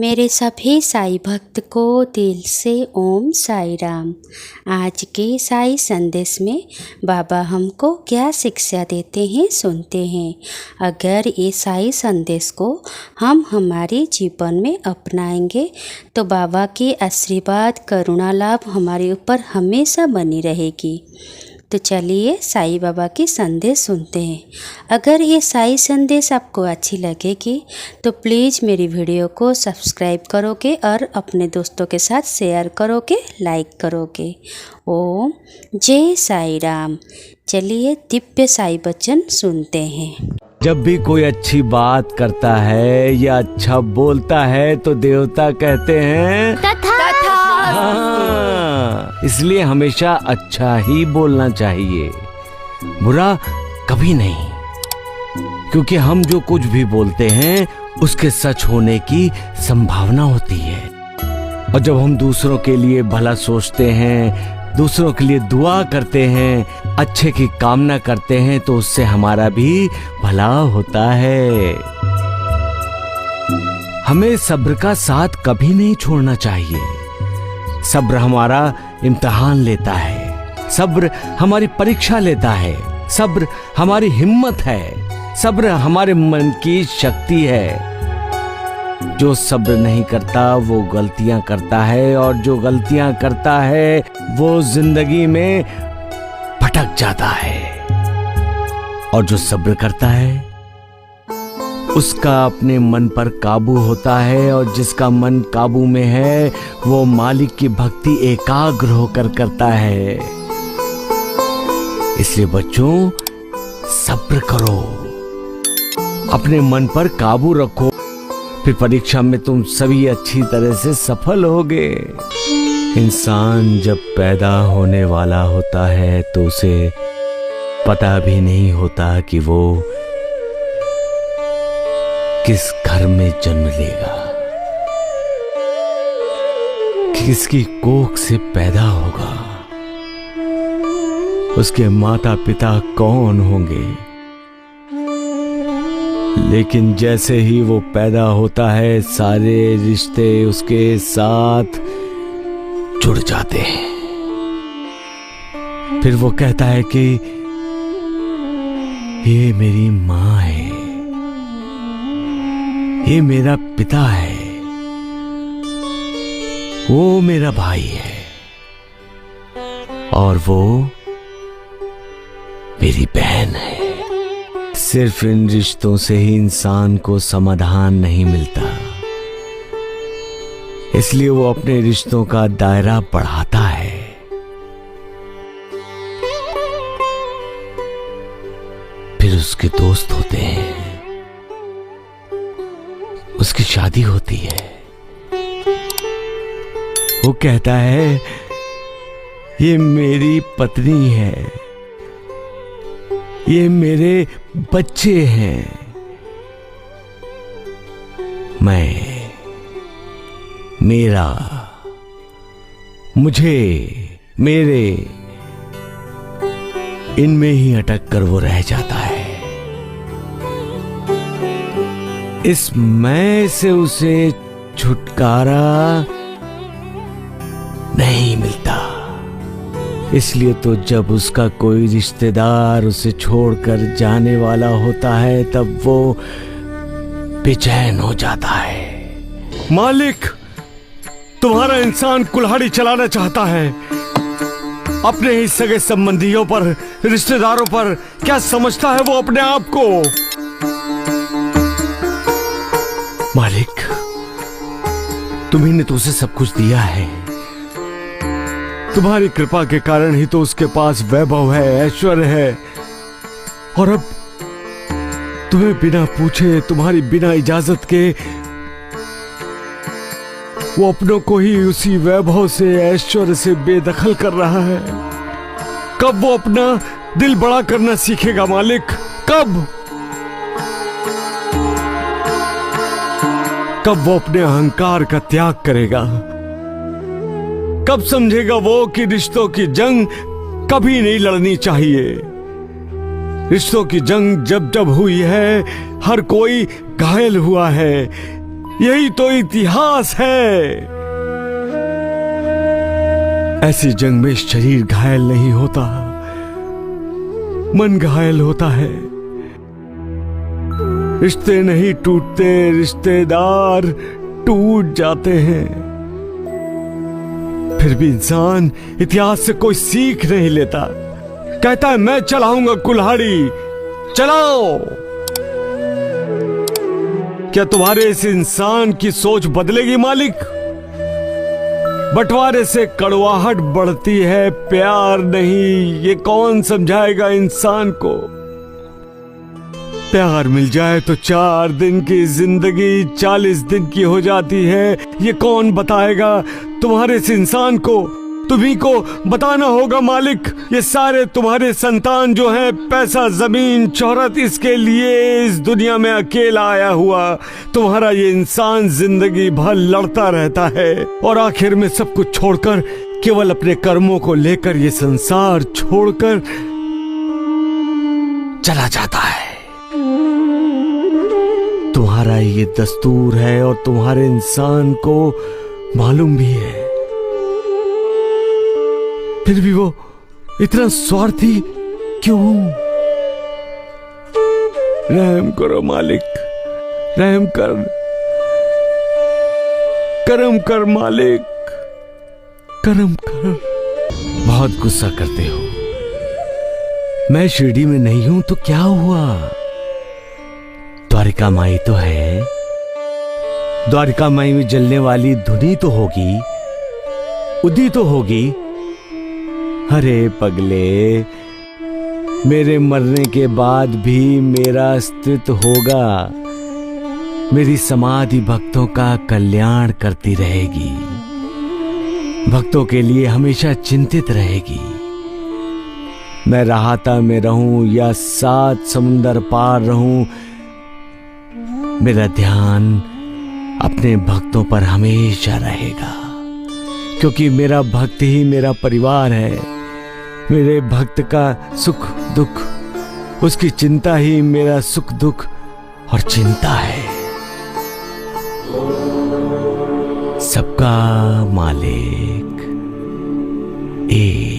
मेरे सभी साईं भक्त को दिल से ओम साई राम। आज के साई संदेश में बाबा हमको क्या शिक्षा देते हैं सुनते हैं। अगर ये साई संदेश को हम हमारे जीवन में अपनाएंगे तो बाबा के आशीर्वाद करुणा लाभ हमारे ऊपर हमेशा बनी रहेगी। तो चलिए साईं बाबा की संदेश सुनते हैं। अगर ये साई संदेश आपको अच्छी लगेगी तो प्लीज़ मेरी वीडियो को सब्सक्राइब करोगे और अपने दोस्तों के साथ शेयर करोगे, लाइक करोगे। ओम जय साई राम। चलिए दिव्य साई वचन सुनते हैं। जब भी कोई अच्छी बात करता है या अच्छा बोलता है तो देवता कहते हैं तथा। हाँ, इसलिए हमेशा अच्छा ही बोलना चाहिए, बुरा कभी नहीं, क्योंकि हम जो कुछ भी बोलते हैं उसके सच होने की संभावना होती है। और जब हम दूसरों के लिए भला सोचते हैं, दूसरों के लिए दुआ करते हैं, अच्छे की कामना करते हैं तो उससे हमारा भी भला होता है। हमें सब्र का साथ कभी नहीं छोड़ना चाहिए। सब्र हमारा इम्तिहान लेता है, सब्र हमारी परीक्षा लेता है, सब्र हमारी हिम्मत है, सब्र हमारे मन की शक्ति है। जो सब्र नहीं करता वो गलतियां करता है, और जो गलतियां करता है वो जिंदगी में भटक जाता है। और जो सब्र करता है उसका अपने मन पर काबू होता है, और जिसका मन काबू में है वो मालिक की भक्ति एकाग्र होकर करता है। इसलिए बच्चों सब्र करो, अपने मन पर काबू रखो, फिर परीक्षा में तुम सभी अच्छी तरह से सफल होगे। इंसान जब पैदा होने वाला होता है तो उसे पता भी नहीं होता कि वो किस घर में जन्म लेगा, किसकी कोख से पैदा होगा, उसके माता पिता कौन होंगे। लेकिन जैसे ही वो पैदा होता है सारे रिश्ते उसके साथ जुड़ जाते हैं। फिर वो कहता है कि ये मेरी माँ है, ये मेरा पिता है, वो मेरा भाई है, और वो मेरी बहन है। सिर्फ इन रिश्तों से ही इंसान को समाधान नहीं मिलता, इसलिए वो अपने रिश्तों का दायरा बढ़ाता है। फिर उसके दोस्त होते हैं, उसकी शादी होती है, वो कहता है ये मेरी पत्नी है, ये मेरे बच्चे हैं, मैं, मेरा, मुझे, मेरे, इनमें ही अटक कर वो रह जाता है। इस मैं से उसे छुटकारा नहीं मिलता। इसलिए तो जब उसका कोई रिश्तेदार उसे छोड़कर जाने वाला होता है तब वो बेचैन हो जाता है। मालिक, तुम्हारा इंसान कुल्हाड़ी चलाना चाहता है, अपने ही सगे संबंधियों पर, रिश्तेदारों पर। क्या समझता है वो अपने आप को? मालिक, तुम्ही ने तो उसे सब कुछ दिया है, तुम्हारी कृपा के कारण ही तो उसके पास वैभव है, ऐश्वर्य है, और अब तुम्हें बिना पूछे, तुम्हारी बिना इजाजत के वो अपनों को ही उसी वैभव से, ऐश्वर्य से बेदखल कर रहा है। कब वो अपना दिल बड़ा करना सीखेगा मालिक? कब वो अपने अहंकार का त्याग करेगा? कब समझेगा वो कि रिश्तों की जंग कभी नहीं लड़नी चाहिए? रिश्तों की जंग जब जब हुई है हर कोई घायल हुआ है, यही तो इतिहास है। ऐसी जंग में शरीर घायल नहीं होता, मन घायल होता है। रिश्ते नहीं टूटते, रिश्तेदार टूट जाते हैं। फिर भी इंसान इतिहास से कोई सीख नहीं लेता। कहता है मैं चलाऊंगा कुल्हाड़ी, चलाओ। क्या तुम्हारे इस इंसान की सोच बदलेगी मालिक? बंटवारे से कड़वाहट बढ़ती है, प्यार नहीं। ये कौन समझाएगा इंसान को? प्यार मिल जाए तो 4 दिन की जिंदगी 40 दिन की हो जाती है। ये कौन बताएगा तुम्हारे इस इंसान को? तुम्ही को बताना होगा मालिक। ये सारे तुम्हारे संतान जो हैं, पैसा, जमीन, शोहरत, इसके लिए इस दुनिया में अकेला आया हुआ तुम्हारा ये इंसान जिंदगी भर लड़ता रहता है और आखिर में सब कुछ छोड़कर, केवल अपने कर्मों को लेकर ये संसार छोड़कर चला जाता है। तुम्हारा ये दस्तूर है और तुम्हारे इंसान को मालूम भी है। फिर भी वो इतना स्वार्थी क्यों? रहम करो मालिक, रहम कर, करम कर मालिक, करम कर। बहुत गुस्सा करते हो। मैं शिरडी में नहीं हूं तो क्या हुआ? द्वारिका माई तो है। द्वारिका माई में जलने वाली धुनी तो होगी, उदी तो होगी। अरे पगले, मेरे मरने के बाद भी मेरा अस्तित्व होगा। मेरी समाधि भक्तों का कल्याण करती रहेगी, भक्तों के लिए हमेशा चिंतित रहेगी। मैं राहता में रहूं या 7 समुंदर पार रहूं, मेरा ध्यान अपने भक्तों पर हमेशा रहेगा, क्योंकि मेरा भक्त ही मेरा परिवार है। मेरे भक्त का सुख दुख, उसकी चिंता ही मेरा सुख दुख और चिंता है। सबका मालिक एक।